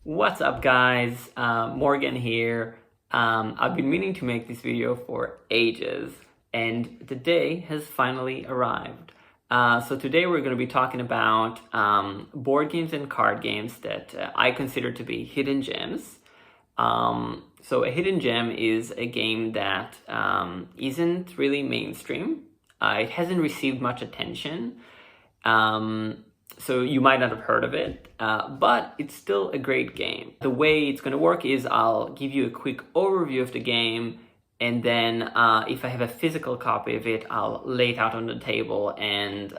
What's up, guys? Morgan here. I've been meaning to make this video for ages, and the day has finally arrived. So today we're going to be talking about board games and card games that I consider to be hidden gems. So a hidden gem is a game that isn't really mainstream. It hasn't received much attention. So you might not have heard of it, but it's still a great game. The way it's going to work is I'll give you a quick overview of the game, and then if I have a physical copy of it, I'll lay it out on the table and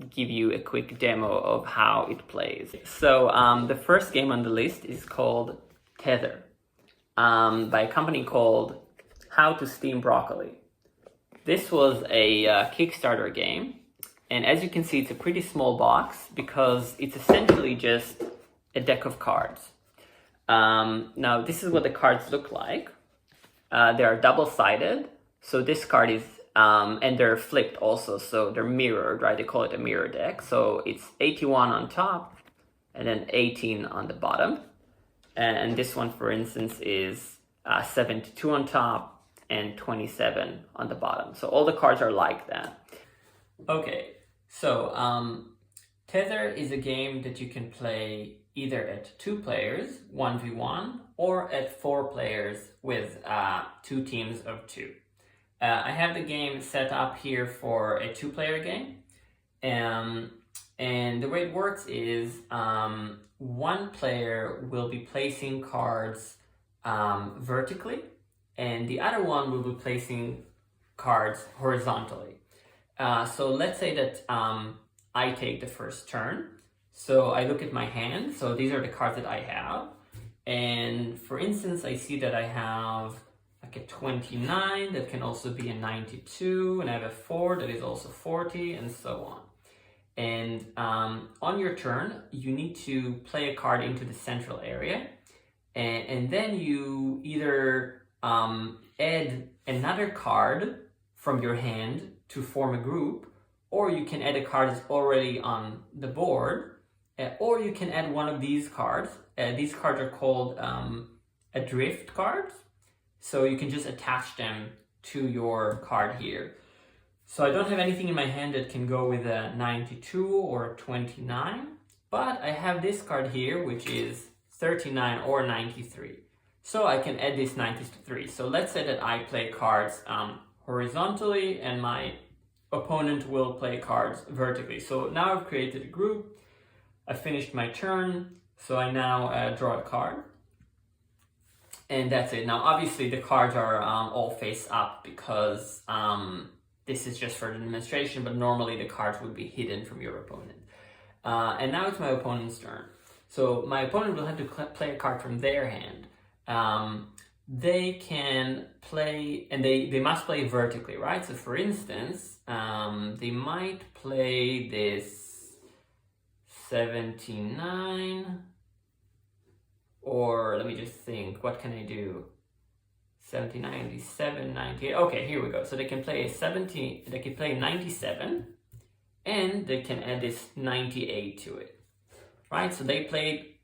give you a quick demo of how it plays. So the first game on the list is called Tether, by a company called How to Steam Broccoli. This was a Kickstarter game. And as you can see, it's a pretty small box because it's essentially just a deck of cards. Now, this is what the cards look like. They are double-sided. So this card is, and they're flipped also, so they're mirrored, right? They call it a mirror deck. So it's 81 on top and then 18 on the bottom. And this one, for instance, is 72 on top and 27 on the bottom. So all the cards are like that. Okay, so Tether is a game that you can play either at 2 players, 1v1, or at 4 players with 2 teams of 2. I have the game set up here for a 2-player game. And the way it works is one player will be placing cards vertically, and the other one will be placing cards horizontally. So let's say that I take the first turn. So I look at my hand. So these are the cards that I have. And for instance, I see that I have like a 29 that can also be a 92. And I have a 4 that is also 40 and so on. And on your turn, you need to play a card into the central area. And then you either add another card from your hand to form a group, or you can add a card that's already on the board, or you can add one of these cards. These cards are called adrift cards, so you can just attach them to your card here. So I don't have anything in my hand that can go with a 92 or a 29, but I have this card here, which is 39 or 93. So I can add this 93. So let's say that I play cards horizontally and my opponent will play cards vertically. So now I've created a group. I finished my turn. So I now draw a card. And that's it. Now, obviously, the cards are all face up because this is just for the demonstration, but normally the cards would be hidden from your opponent. And now it's my opponent's turn. So my opponent will have to play a card from their hand. They can play, and they must play vertically, right? So for instance, they might play this 79, or let me just think, what can I do? 70, 97, 98. Okay, here we go. So they can play a 70, they can play 97, and they can add this 98 to it, right? So they played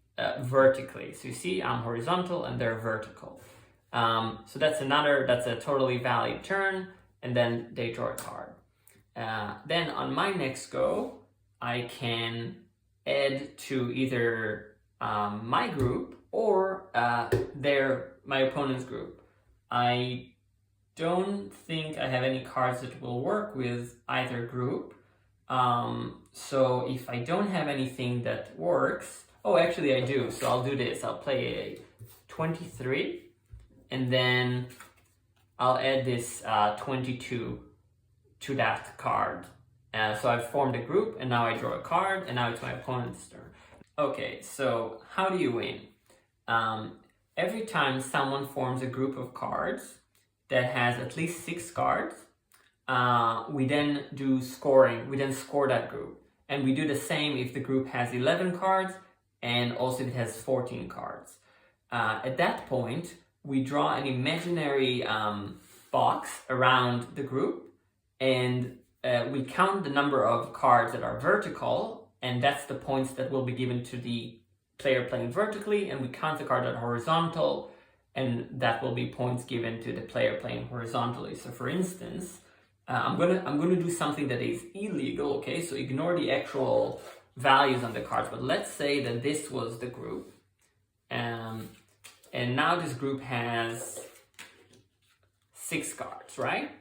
vertically. So you see, I'm horizontal and they're vertical. So that's a totally valid turn, and then they draw a card. Then on my next go, I can add to either my group or my opponent's group. I don't think I have any cards that will work with either group. So if I don't have anything that works, oh, actually I do. So I'll do this. I'll play a 23. And then I'll add this 22 to that card. So I've formed a group, and now I draw a card, and now it's my opponent's turn. Okay, so how do you win? Every time someone forms a group of cards that has at least 6 cards, we then do scoring. We then score that group. And we do the same if the group has 11 cards, and also if it has 14 cards. At that point, we draw an imaginary box around the group, and we count the number of cards that are vertical, and that's the points that will be given to the player playing vertically, and we count the card at horizontal, and that will be points given to the player playing horizontally. So for instance, I'm gonna do something that is illegal, okay? So ignore the actual values on the cards, but let's say that this was the group, and now this group has 6 cards, right?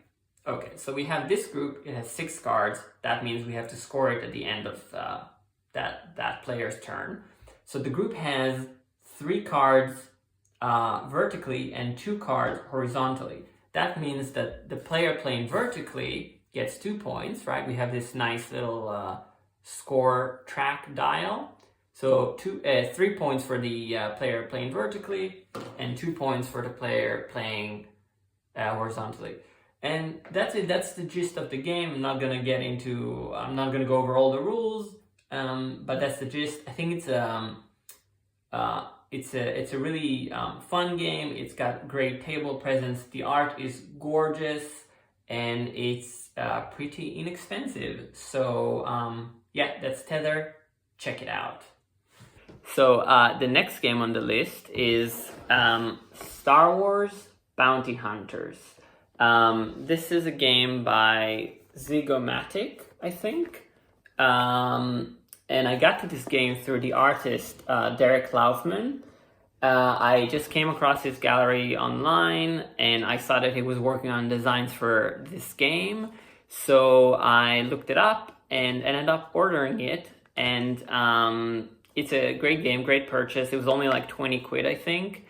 Okay, so we have this group, it has 6 cards. That means we have to score it at the end of that player's turn. So the group has 3 cards vertically and 2 cards horizontally. That means that the player playing vertically gets 2 points, right? We have this nice little score track dial. So 3 points for the player playing vertically and 2 points for the player playing horizontally. And that's it. That's the gist of the game. I'm not gonna go over all the rules, but that's the gist. I think it's a really fun game. It's got great table presence. The art is gorgeous, and it's pretty inexpensive. So yeah, that's Tether. Check it out. So the next game on the list is Star Wars Bounty Hunters. This is a game by Zygomatic, I think. And I got to this game through the artist Derek Laufman. I just came across his gallery online, and I saw that he was working on designs for this game. So I looked it up and ended up ordering it. And it's a great game, great purchase. It was only like 20 quid, I think.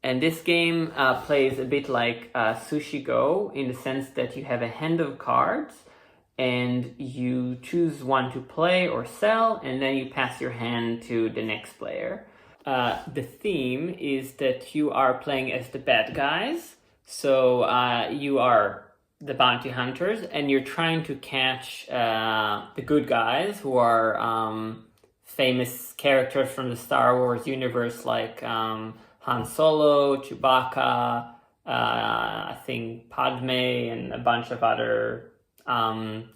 And this game plays a bit like Sushi Go, in the sense that you have a hand of cards and you choose one to play or sell, and then you pass your hand to the next player. The theme is that you are playing as the bad guys. So you are the bounty hunters, and you're trying to catch the good guys, who are famous characters from the Star Wars universe, like Han Solo, Chewbacca, I think Padme, and a bunch of other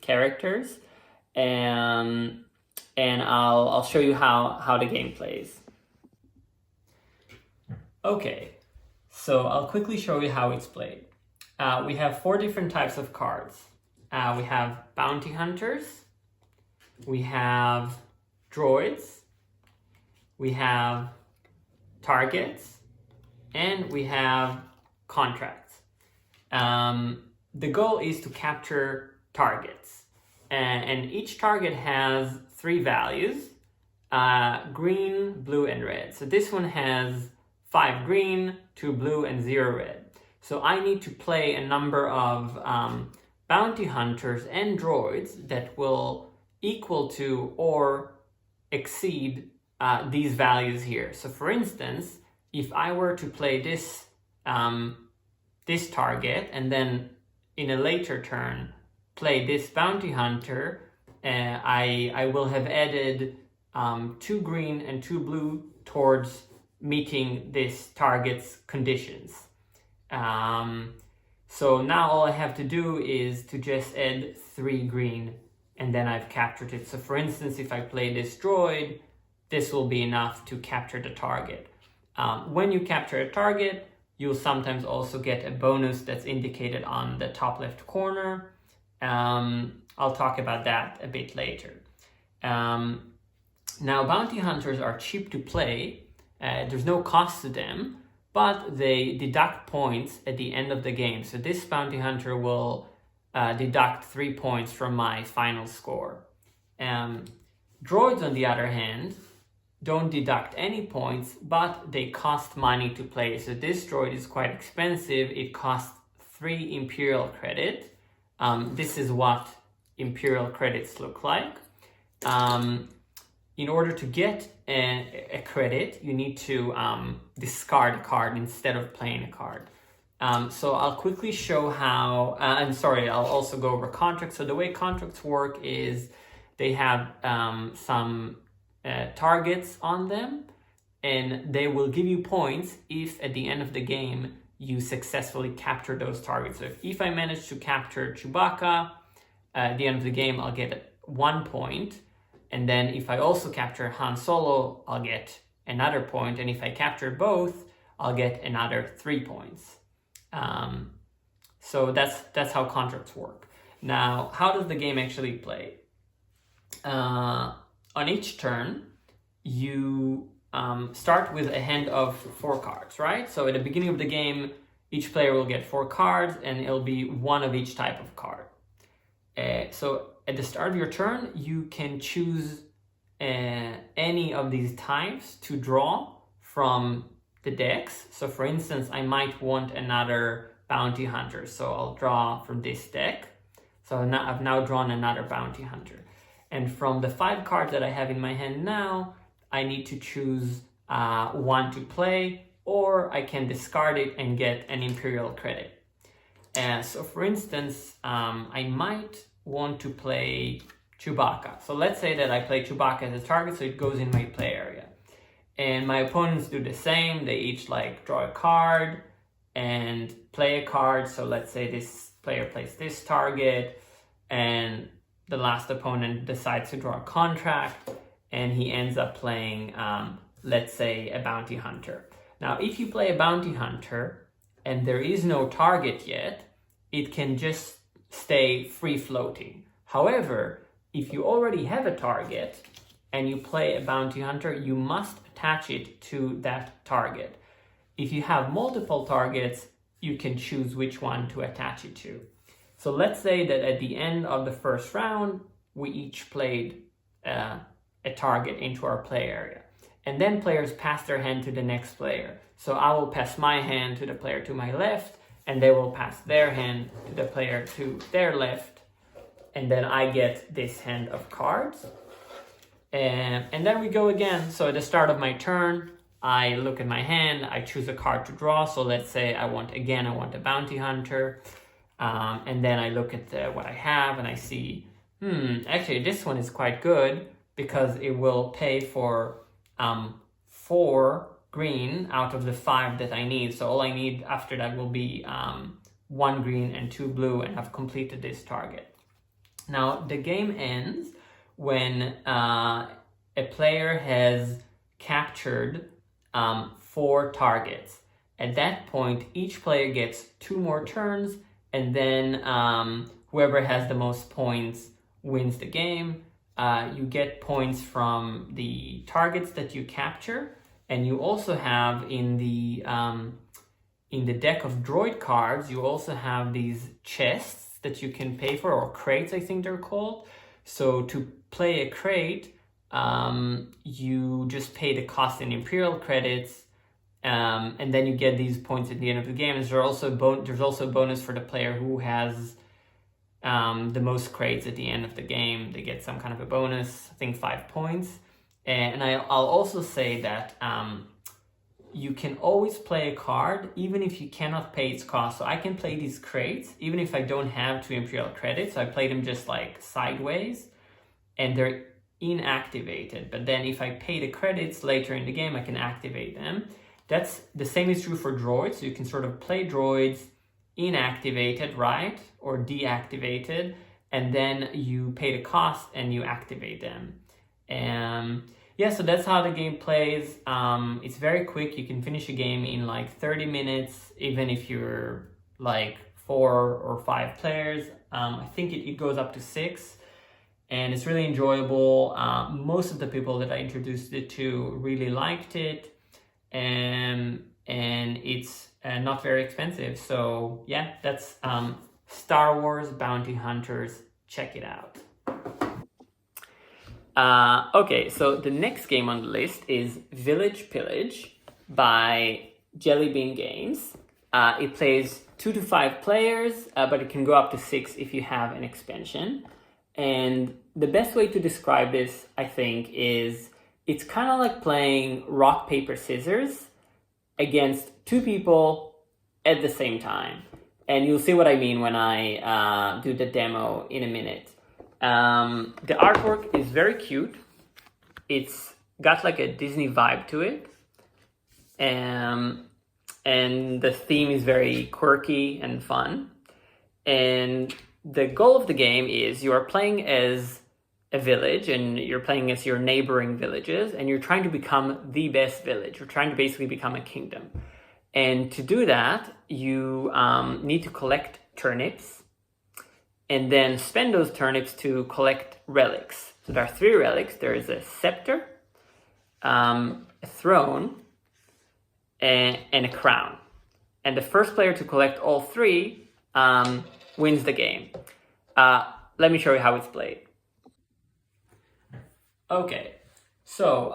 characters. And I'll show you how the game plays. Okay, so I'll quickly show you how it's played. We have 4 different types of cards. We have bounty hunters, we have droids, we have targets, and we have contracts. The goal is to capture targets, and each target has 3 values, green, blue, and red. So this one has 5 green, 2 blue, and 0 red. So I need to play a number of bounty hunters and droids that will equal to or exceed these values here. So for instance, if I were to play this target, and then in a later turn play this bounty hunter, I will have added 2 green and 2 blue towards meeting this target's conditions. So now all I have to do is to just add 3 green, and then I've captured it. So for instance, if I play this droid, this will be enough to capture the target. When you capture a target, you'll sometimes also get a bonus that's indicated on the top left corner. I'll talk about that a bit later. Now, bounty hunters are cheap to play. There's no cost to them, but they deduct points at the end of the game. So this bounty hunter will deduct 3 points from my final score. Droids, on the other hand, don't deduct any points, but they cost money to play. So this droid is quite expensive. It costs 3 Imperial credit. This is what Imperial credits look like. In order to get a credit, you need to discard a card instead of playing a card. So I'll quickly show how, I'll also go over contracts. So the way contracts work is they have some targets on them, and they will give you points if at the end of the game you successfully capture those targets. So if I manage to capture Chewbacca, at the end of the game I'll get 1 point, And then if I also capture Han Solo, I'll get another point. And if I capture both, I'll get another 3 points. So that's how contracts work. Now, how does the game actually play? On each turn, you start with a hand of 4 cards, right? So at the beginning of the game, each player will get 4 cards, and it'll be one of each type of card. So at the start of your turn, you can choose any of these types to draw from the decks. So for instance, I might want another bounty hunter, so I'll draw from this deck. So I've now drawn another bounty hunter. And from the 5 cards that I have in my hand now, I need to choose one to play, or I can discard it and get an Imperial credit. So for instance, I might want to play Chewbacca. So let's say that I play Chewbacca as a target, so it goes in my play area. And my opponents do the same. They each draw a card and play a card. So let's say this player plays this target, and the last opponent decides to draw a contract, and he ends up playing, let's say, a bounty hunter. Now, if you play a bounty hunter and there is no target yet, it can just stay free floating. However, if you already have a target and you play a bounty hunter, you must attach it to that target. If you have multiple targets, you can choose which one to attach it to. So let's say that at the end of the first round, we each played a target into our play area. And then players pass their hand to the next player. So I will pass my hand to the player to my left, and they will pass their hand to the player to their left. And then I get this hand of cards. And then we go again. So at the start of my turn, I look at my hand, I choose a card to draw. So let's say I want a bounty hunter. And then I look at what I have, and I see, actually this one is quite good because it will pay for 4 green out of the 5 that I need. So all I need after that will be 1 green and 2 blue, and I've completed this target. Now, the game ends when a player has captured 4 targets. At that point, each player gets 2 more turns, and then whoever has the most points wins the game. You get points from the targets that you capture, and you also have in the deck of droid cards, you also have these chests that you can pay for, or crates, I think they're called. So to play a crate, you just pay the cost in Imperial credits, and then you get these points at the end of the game. And there's also a bonus for the player who has the most crates at the end of the game. They get some kind of a bonus, I think 5 points. And I'll also say that you can always play a card even if you cannot pay its cost. So I can play these crates even if I don't have 2 Imperial credits. So I play them just sideways, and they're inactivated. But then if I pay the credits later in the game, I can activate them. That's the same is true for droids. So you can sort of play droids inactivated, right? Or deactivated, and then you pay the cost and you activate them. So that's how the game plays. It's very quick. You can finish a game in 30 minutes, even if you're 4 or 5 players. I think it goes up to 6, and it's really enjoyable. Most of the people that I introduced it to really liked it, and it's not very expensive. So yeah, that's Star Wars Bounty Hunters. Check it out. Okay, so the next game on the list is Village Pillage by Jelly Bean Games. It plays 2 to 5 players, but it can go up to 6 if you have an expansion. And the best way to describe this, I think, is it's kind of like playing rock, paper, scissors against 2 people at the same time. And you'll see what I mean when I do the demo in a minute. The artwork is very cute. It's got a Disney vibe to it. And the theme is very quirky and fun. And the goal of the game is you are playing as a village and you're playing against your neighboring villages and you're trying to become the best village. You're trying to basically become a kingdom. And to do that, you need to collect turnips and then spend those turnips to collect relics. So there are 3 relics. There is a scepter, a throne, and a crown. And the first player to collect all 3 wins the game. Let me show you how it's played. Okay, so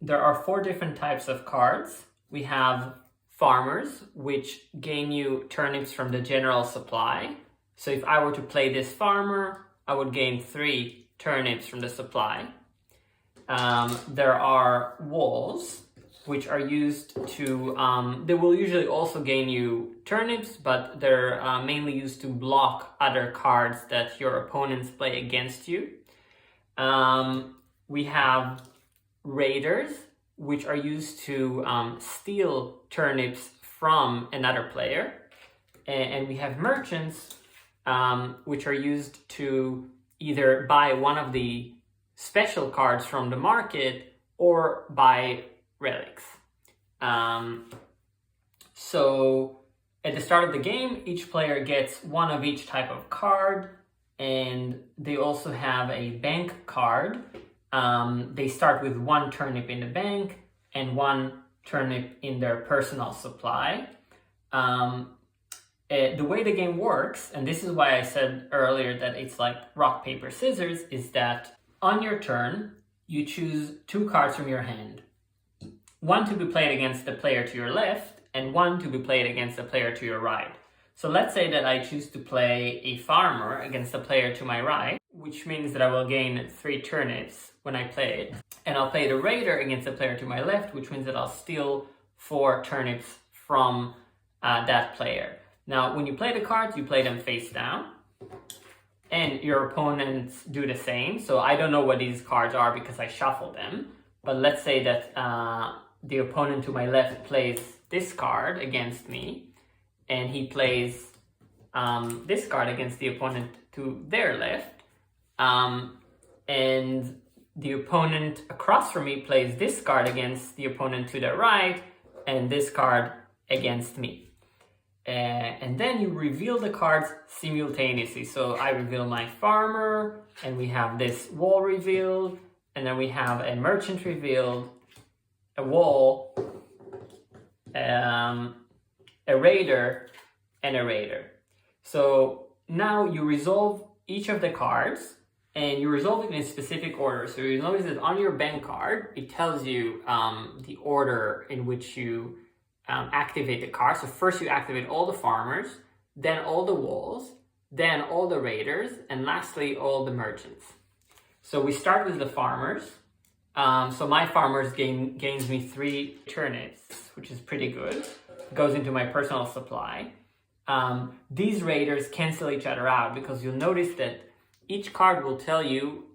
there are 4 different types of cards. We have farmers, which gain you turnips from the general supply. So if I were to play this farmer, I would gain 3 turnips from the supply. There are walls, which are used to, they will usually also gain you turnips, but they're mainly used to block other cards that your opponents play against you. We have raiders, which are used to steal turnips from another player. And we have merchants, which are used to either buy one of the special cards from the market or buy relics. So at the start of the game, each player gets one of each type of card, and they also have a bank card. They start with 1 turnip in the bank and 1 turnip in their personal supply. The way the game works, and this is why I said earlier that it's like rock, paper, scissors, is that on your turn, you choose 2 cards from your hand. 1 to be played against the player to your left, and 1 to be played against the player to your right. So let's say that I choose to play a farmer against the player to my right, which means that I will gain 3 turnips when I play it. And I'll play the raider against the player to my left, which means that I'll steal 4 turnips from that player. Now, when you play the cards, you play them face down. And your opponents do the same. So I don't know what these cards are because I shuffle them. But let's say that the opponent to my left plays this card against me. And he plays this card against the opponent to their left. And the opponent across from me plays this card against the opponent to their right. And this card against me. And then you reveal the cards simultaneously. So I reveal my farmer, and we have this wall revealed, and then we have a merchant revealed, a wall, a raider, and a raider. So now you resolve each of the cards, and you resolve it in a specific order. So you notice that on your bank card, it tells you the order in which you activate the card. So first you activate all the farmers, then all the walls, then all the raiders, and lastly all the merchants. So we start with the farmers. So my farmers gains me 3 turnips, which is pretty good. It goes into my personal supply. These raiders cancel each other out because you'll notice that each card will tell you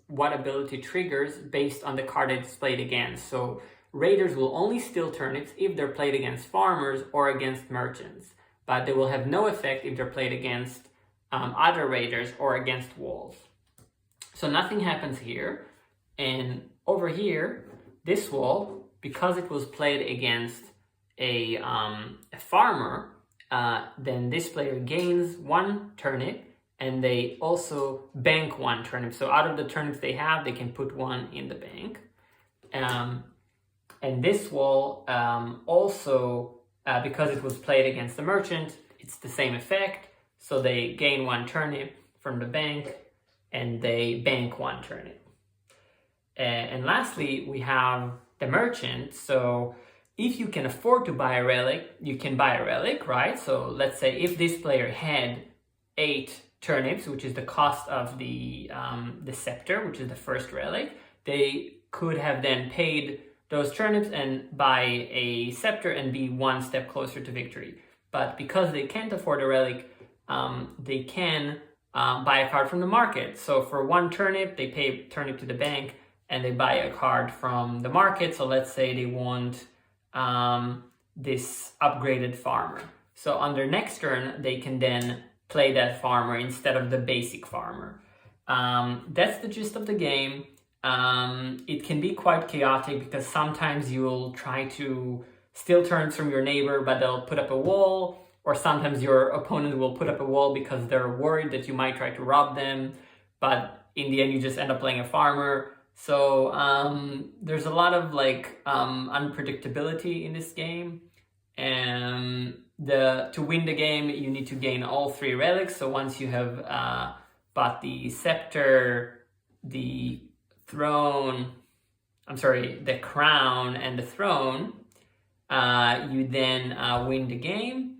what ability triggers based on the card it's played against. So raiders will only steal turnips if they're played against farmers or against merchants, but they will have no effect if they're played against other raiders or against walls. So nothing happens here, and over here, this wall, because it was played against a farmer, then this player gains 1 turnip, and they also bank 1 turnip. So out of the turnips they have, they can put 1 in the bank. And this wall also, because it was played against the merchant, it's the same effect. So they gain 1 turnip from the bank, and they bank 1 turnip. And lastly, we have the merchant. So if you can afford to buy a relic, you can buy a relic, right? So let's say if this player had 8 turnips, which is the cost of the scepter, which is the first relic, they could have then paid those turnips and buy a scepter and be 1 step closer to victory. But because they can't afford a relic, they can buy a card from the market. So for 1 turnip, they pay turnip to the bank and they buy a card from the market. So let's say they want this upgraded farmer. So on their next turn, they can then play that farmer instead of the basic farmer. That's the gist of the game. It can be quite chaotic because sometimes you'll try to steal turns from your neighbor, but they'll put up a wall, or sometimes your opponent will put up a wall because they're worried that you might try to rob them, but in the end you just end up playing a farmer. So there's a lot of like unpredictability in this game. And to win the game, you need to gain all 3 relics. So once you have bought the scepter, the throne, the crown and the throne, you then win the game.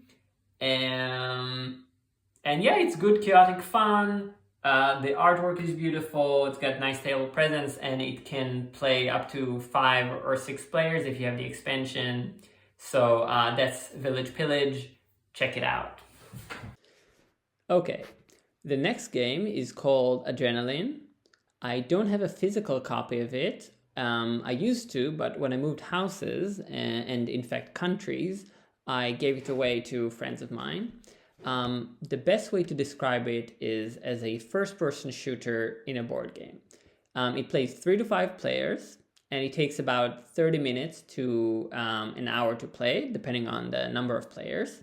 And yeah, it's good, chaotic fun. The artwork is beautiful. It's got nice table presence, and it can play up to 5 or 6 players if you have the expansion. So that's Village Pillage. Check it out. Okay, the next game is called Adrenaline. I don't have a physical copy of it. I used to, but when I moved houses and in fact countries, I gave it away to friends of mine. The best way to describe it is as a first-person shooter in a board game. It plays 3 to 5 players, and it takes about 30 minutes to an hour to play, depending on the number of players.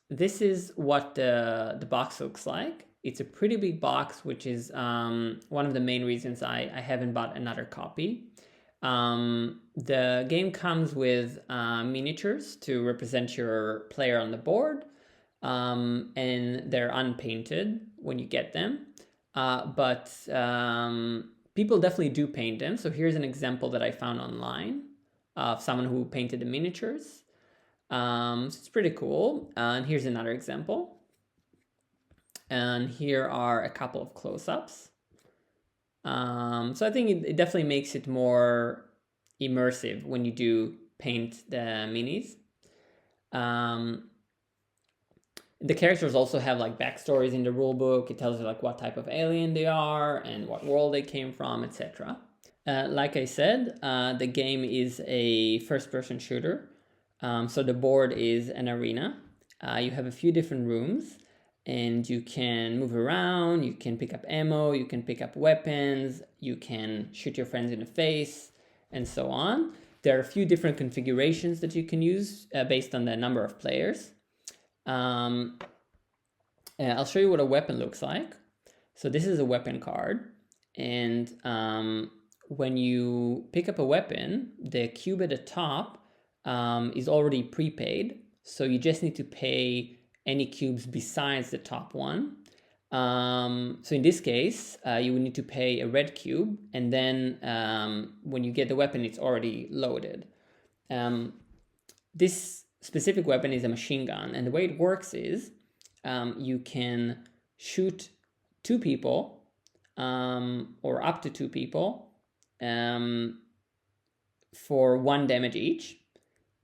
This is what the box looks like. It's a pretty big box, which is one of the main reasons I haven't bought another copy. The game comes with miniatures to represent your player on the board, and they're unpainted when you get them, but people definitely do paint them. So here's an example that I found online of someone who painted the miniatures. So it's pretty cool. And here's another example. And here are a couple of close-ups. So I think it definitely makes it more immersive when you do paint the minis. The characters also have like backstories in the rulebook. It tells you like what type of alien they are and what world they came from, etc. Like I said, the game is a first-person shooter. So the board is an arena. You have a few different rooms, and you can move around, you can pick up ammo, you can pick up weapons, you can shoot your friends in the face, and so on. There are a few different configurations that you can use based on the number of players. I'll show you what a weapon looks like. So this is a weapon card, and when you pick up a weapon, the cube at the top is already prepaid, so you just need to pay any cubes besides the top one. So in this case, you would need to pay a red cube, and then when you get the weapon, it's already loaded. This specific weapon is a machine gun, and the way it works is you can shoot 2 people or up to 2 people for 1 damage each.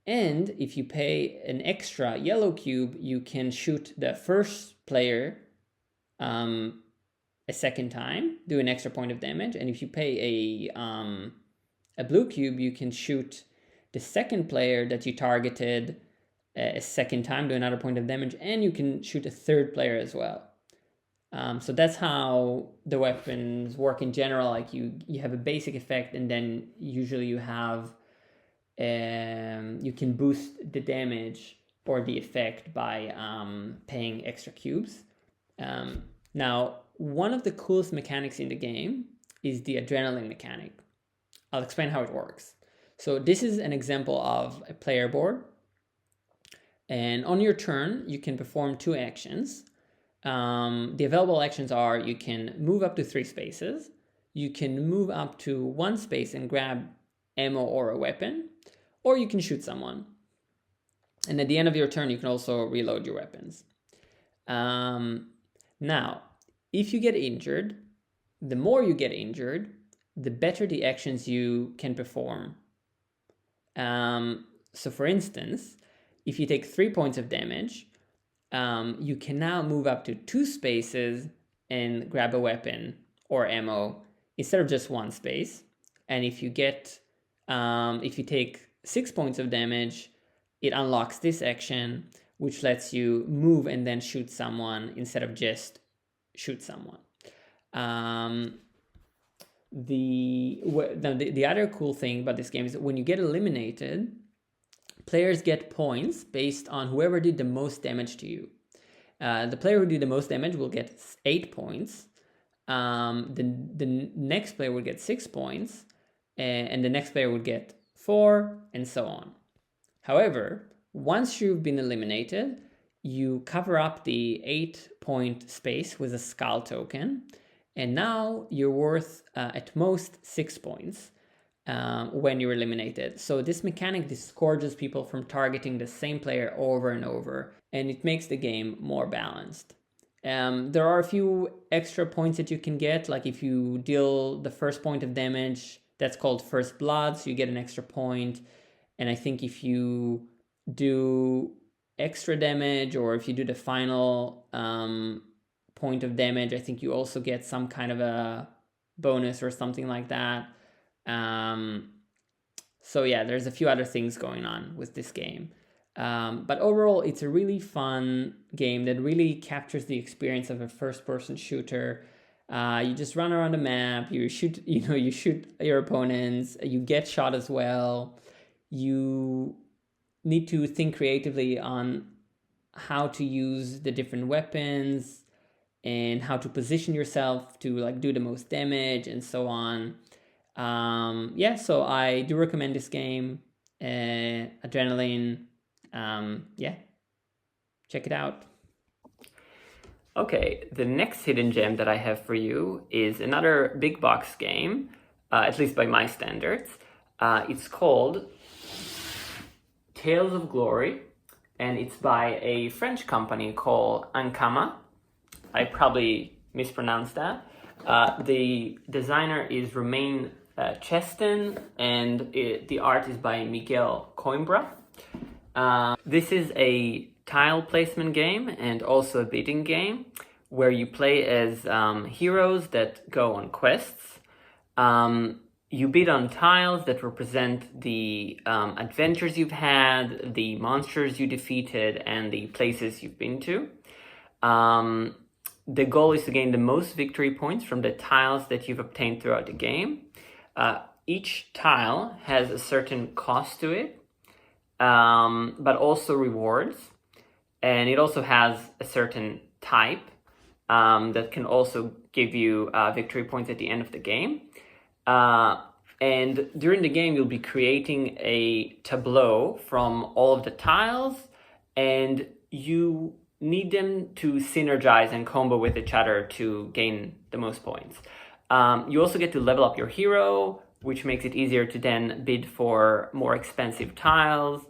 And if you pay an extra yellow cube, you can shoot the first player a second time, do an extra point of damage. And if you pay a blue cube, you can shoot the second player that you targeted a second time, do another point of damage, and you can shoot a third player as well. So that's how the weapons work in general. Like you have a basic effect, and then usually you have you can boost the damage or the effect by paying extra cubes. Now, one of the coolest mechanics in the game is the adrenaline mechanic. I'll explain how it works. So this is an example of a player board, and on your turn you can perform 2 actions. The available actions are: you can move up to 3 spaces, you can move up to 1 space and grab ammo or a weapon, or you can shoot someone. And at the end of your turn, you can also reload your weapons. Now, if you get injured, the more you get injured, the better the actions you can perform. So for instance, if you take 3 points of damage, you can now move up to 2 spaces and grab a weapon or ammo instead of just 1 space. And if you take 6 points of damage, it unlocks this action, which lets you move and then shoot someone instead of just shoot someone. The other cool thing about this game is that when you get eliminated, players get points based on whoever did the most damage to you. The player who did the most damage will get 8 points. The next player would get 6 points, and the next player would get 4, and so on. However, once you've been eliminated, you cover up the 8-point space with a skull token, and now you're worth at most 6 points when you're eliminated. So this mechanic discourages people from targeting the same player over and over, and it makes the game more balanced. There are a few extra points that you can get, like if you deal the first point of damage, that's called first blood, so you get an extra point. And I think if you do extra damage, or if you do the final point of damage, I think you also get some kind of a bonus or something like that. So yeah, there's a few other things going on with this game. But overall, it's a really fun game that really captures the experience of a first-person shooter. You just run around the map, you shoot your opponents, you get shot as well. You need to think creatively on how to use the different weapons and how to position yourself to like do the most damage and so on. So I do recommend this game, Adrenaline. Check it out. Okay, the next hidden gem that I have for you is another big box game, at least by my standards. It's called Tales of Glory, and it's by a French company called Ankama. I probably mispronounced that. The designer is Romain Cheston, and the art is by Miguel Coimbra. This is a tile placement game and also a bidding game where you play as heroes that go on quests. You bid on tiles that represent the adventures you've had, the monsters you defeated, and the places you've been to. The goal is to gain the most victory points from the tiles that you've obtained throughout the game. Each tile has a certain cost to it, but also rewards. And it also has a certain type that can also give you victory points at the end of the game. And during the game, you'll be creating a tableau from all of the tiles, and you need them to synergize and combo with each other to gain the most points. You also get to level up your hero, which makes it easier to then bid for more expensive tiles.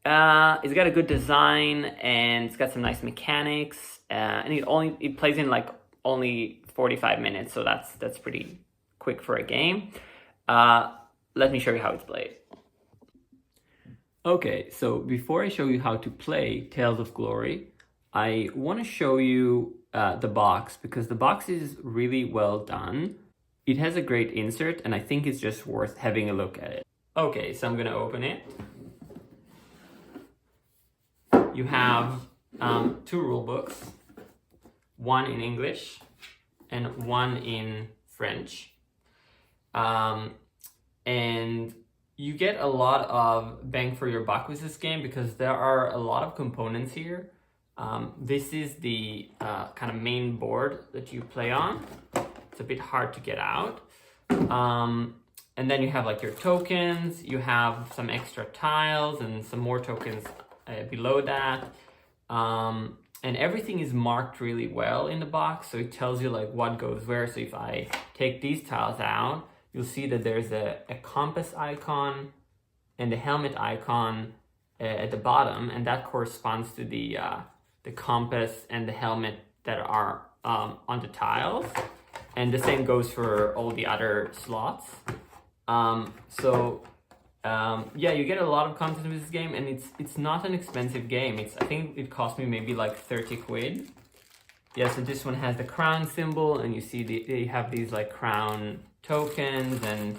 It's got a good design, and it's got some nice mechanics, and it plays in like only 45 minutes, so that's pretty quick for a game. Let me show you how it's played. Okay, so before I show you how to play Tales of Glory, I want to show you the box, because the box is really well done. It has a great insert, and I think it's just worth having a look at it. Okay, so I'm gonna open it. You have 2 rule books, one in English and one in French. And you get a lot of bang for your buck with this game because there are a lot of components here. This is the kind of main board that you play on. It's a bit hard to get out. And then you have like your tokens, you have some extra tiles and some more tokens below that. And everything is marked really well in the box, so it tells you like what goes where. So if I take these tiles out, you'll see that there's a compass icon and a helmet icon at the bottom, and that corresponds to the compass and the helmet that are on the tiles. And the same goes for all the other slots. You get a lot of content with this game, and it's not an expensive game. I think it cost me maybe like 30 quid. Yeah, so this one has the crown symbol, and you see they have these like crown tokens, and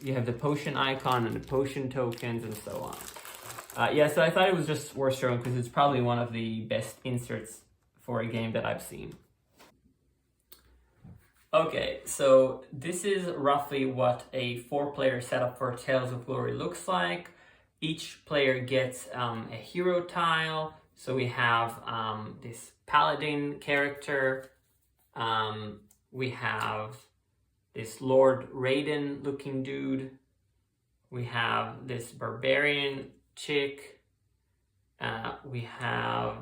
you have the potion icon and the potion tokens and so on. So I thought it was just worth showing because it's probably one of the best inserts for a game that I've seen. Okay, so this is roughly what a 4-player setup for Tales of Glory looks like. Each player gets a hero tile. So we have this paladin character. We have this Lord Raiden looking dude. We have this barbarian chick. We have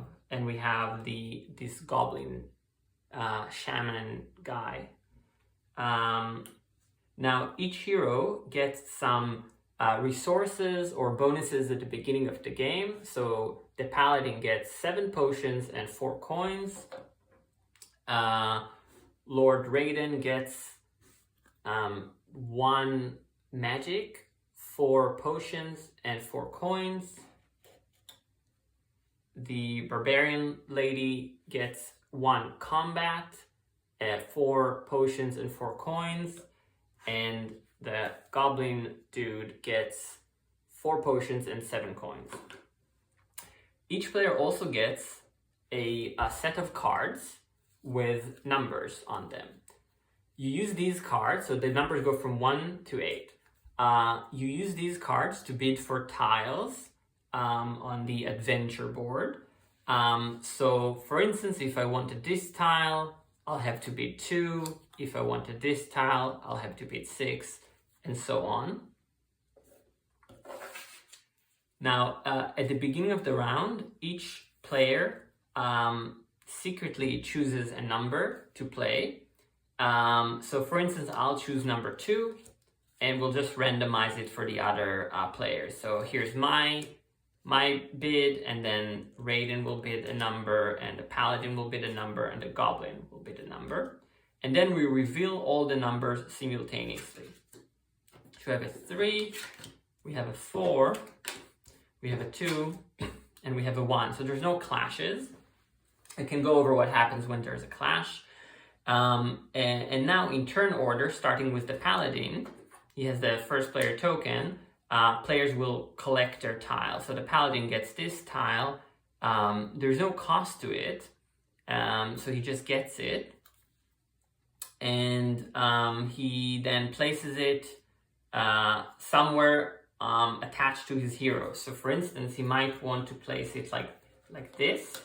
this goblin shaman guy. Now each hero gets some resources or bonuses at the beginning of the game. So the paladin gets 7 potions and 4 coins. Lord Raiden gets 1 magic, 4 potions and 4 coins. The barbarian lady gets 1 combat, 4 potions and 4 coins, and the goblin dude gets 4 potions and 7 coins. Each player also gets a set of cards with numbers on them. You use these cards, so the numbers go from 1 to 8. You use these cards to bid for tiles on the adventure board. So for instance, if I wanted this tile, I'll have to bid 2. If I wanted this tile, I'll have to bid 6, and so on. Now, at the beginning of the round, each player secretly chooses a number to play. So for instance, I'll choose number 2, and we'll just randomize it for the other players. So here's my bid, and then Raiden will bid a number, and the paladin will bid a number, and the goblin will bid a number. And then we reveal all the numbers simultaneously. So we have a 3, we have a 4, we have a 2, and we have a 1. So there's no clashes. I can go over what happens when there's a clash. And now in turn order, starting with the paladin, he has the first player token. Players will collect their tile. So the paladin gets this tile. There's no cost to it, so he just gets it. And he then places it somewhere attached to his hero. So for instance, he might want to place it like this.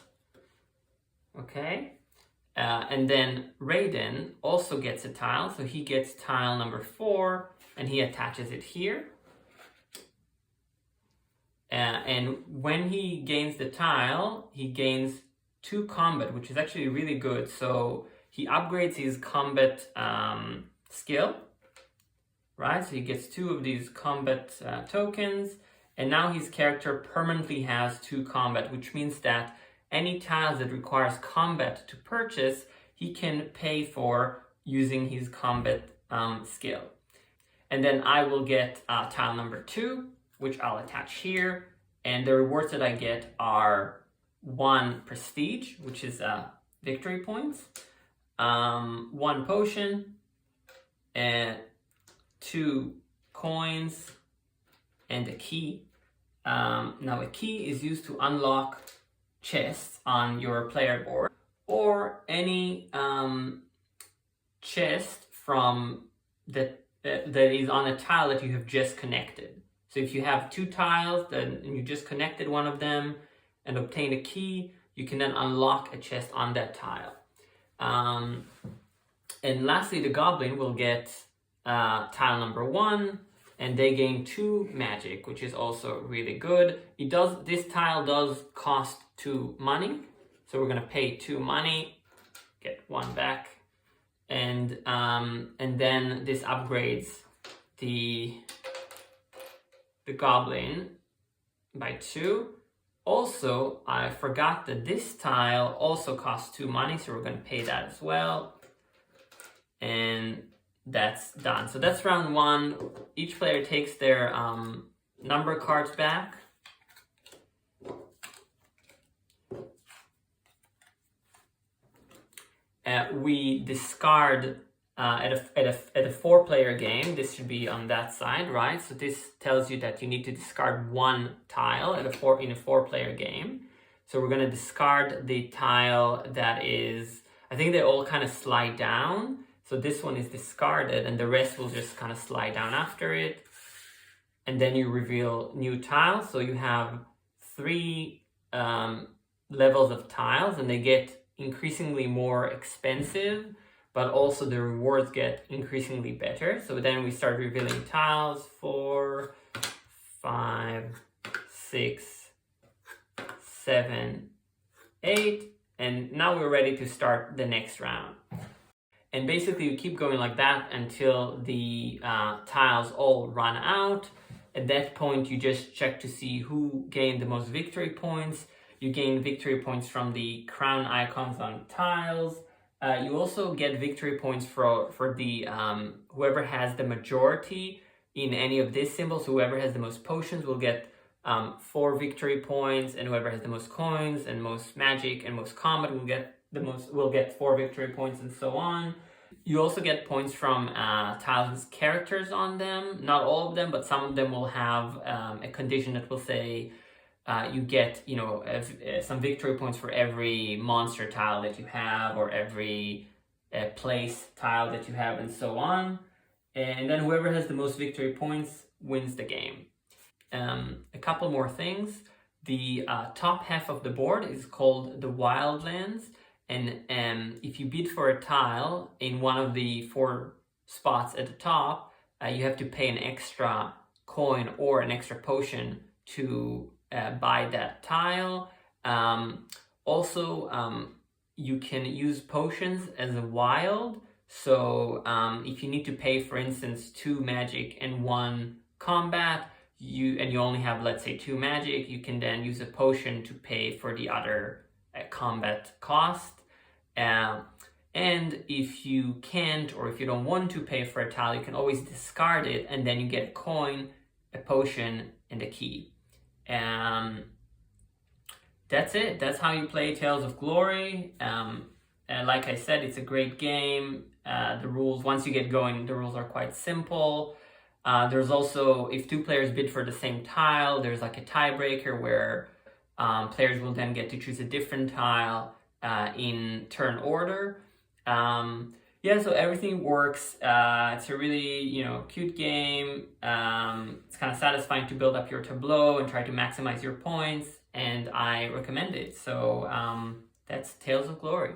Okay. And then Raiden also gets a tile. So he gets tile number 4, and he attaches it here. And when he gains the tile, he gains 2 combat, which is actually really good. So he upgrades his combat skill, right? So he gets 2 of these combat tokens, and now his character permanently has 2 combat, which means that any tiles that requires combat to purchase, he can pay for using his combat skill. And then I will get tile number 2, which I'll attach here. And the rewards that I get are 1 prestige, which is victory points, 1 potion, and 2 coins, and a key. Now a key is used to unlock chests on your player board, or any chest from that is on a tile that you have just connected. So if you have 2 tiles and you just connected one of them and obtained a key, you can then unlock a chest on that tile. And lastly, the goblin will get tile number 1, and they gain 2 magic, which is also really good. This tile does cost 2 money, so we're gonna pay 2 money, get 1 back, and then this upgrades the goblin by 2. Also, I forgot that this tile also costs 2 money, so we're going to pay that as well. And that's done. So that's round 1. Each player takes their number cards back. We discard at a 4-player game. This should be on that side, right? So this tells you that you need to discard 1 tile in a 4-player game. So we're going to discard the tile that is, I think they all kind of slide down. So this one is discarded and the rest will just kind of slide down after it. And then you reveal new tiles. So you have 3 levels of tiles and they get increasingly more expensive, but also the rewards get increasingly better. So then we start revealing tiles, 4, 5, 6, 7, 8, and now we're ready to start the next round. And basically you keep going like that until the tiles all run out. At that point you just check to see who gained the most victory points. You gain victory points from the crown icons on tiles. You also get victory points for the whoever has the majority in any of these symbols. Whoever has the most potions will get 4 victory points, and whoever has the most coins and most magic and most combat will get 4 victory points, and so on. You also get points from tiles with characters on them. Not all of them, but some of them will have a condition that will say you get, some victory points for every monster tile that you have, or every place tile that you have, and so on. And then whoever has the most victory points wins the game. A couple more things. The top half of the board is called the Wildlands, and if you bid for a tile in one of the 4 spots at the top, you have to pay an extra coin or an extra potion to buy that tile. Also, you can use potions as a wild. So if you need to pay, for instance, 2 magic and 1 combat, you only have, let's say, 2 magic, you can then use a potion to pay for the other combat cost. And if you can't, or if you don't want to pay for a tile, you can always discard it, and then you get a coin, a potion, and a key. That's it. That's how you play Tales of Glory. And like I said, it's a great game. The rules, once you get going, the rules are quite simple. There's also, if 2 players bid for the same tile, there's like a tiebreaker where players will then get to choose a different tile in turn order. So everything works. It's a really, cute game. It's kind of satisfying to build up your tableau and try to maximize your points, and I recommend it. So that's Tales of Glory.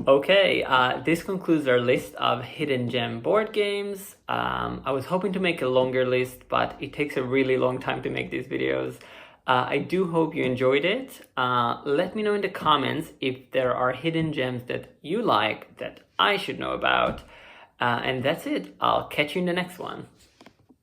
Okay, this concludes our list of hidden gem board games. I was hoping to make a longer list, but it takes a really long time to make these videos. I do hope you enjoyed it. Let me know in the comments if there are hidden gems that you like that I should know about. And that's it. I'll catch you in the next one.